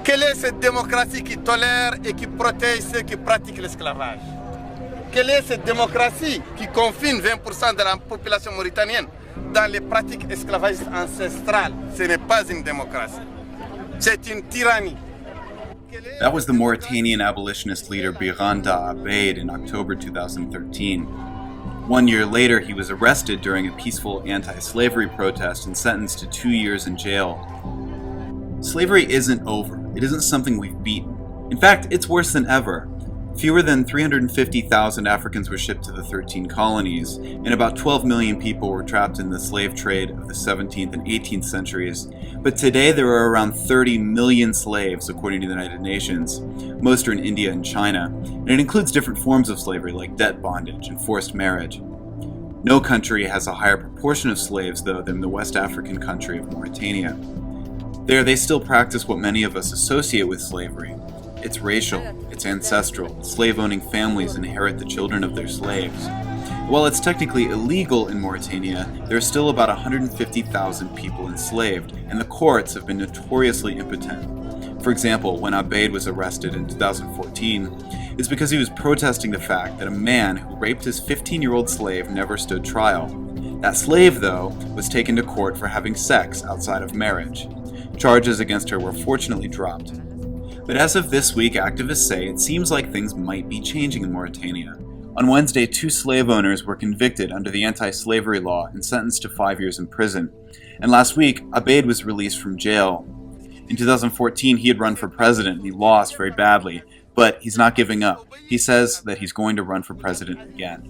Quelle est cette démocratie qui tolère et qui protège ceux qui pratiquent l'esclavage? Quelle est cette démocratie qui confine 20% de la population mauritanienne dans les pratiques esclavagistes ancestrales? Ce n'est pas une démocratie. C'est une tyrannie. That was the Mauritanian abolitionist leader Biranda Abeid in October 2013. 1 year later, he was arrested during a peaceful anti-slavery protest and sentenced to 2 years in jail. Slavery isn't over. It isn't something we've beaten. In fact, it's worse than ever. Fewer than 350,000 Africans were shipped to the 13 colonies, and about 12 million people were trapped in the slave trade of the 17th and 18th centuries. But today there are around 30 million slaves, according to the United Nations. Most are in India and China, and it includes different forms of slavery like debt bondage and forced marriage. No country has a higher proportion of slaves, though, than the West African country of Mauritania. There, they still practice what many of us associate with slavery. It's racial, it's ancestral. Slave-owning families inherit the children of their slaves. While it's technically illegal in Mauritania, there are still about 150,000 people enslaved, and the courts have been notoriously impotent. For example, when Abeid was arrested in 2014, it's because he was protesting the fact that a man who raped his 15-year-old slave never stood trial. That slave, though, was taken to court for having sex outside of marriage. Charges against her were fortunately dropped. But as of this week, activists say it seems like things might be changing in Mauritania. On Wednesday, 2 slave owners were convicted under the anti-slavery law and sentenced to 5 years in prison. And last week, Abeid was released from jail. In 2014, he had run for president and he lost very badly, but he's not giving up. He says that he's going to run for president again.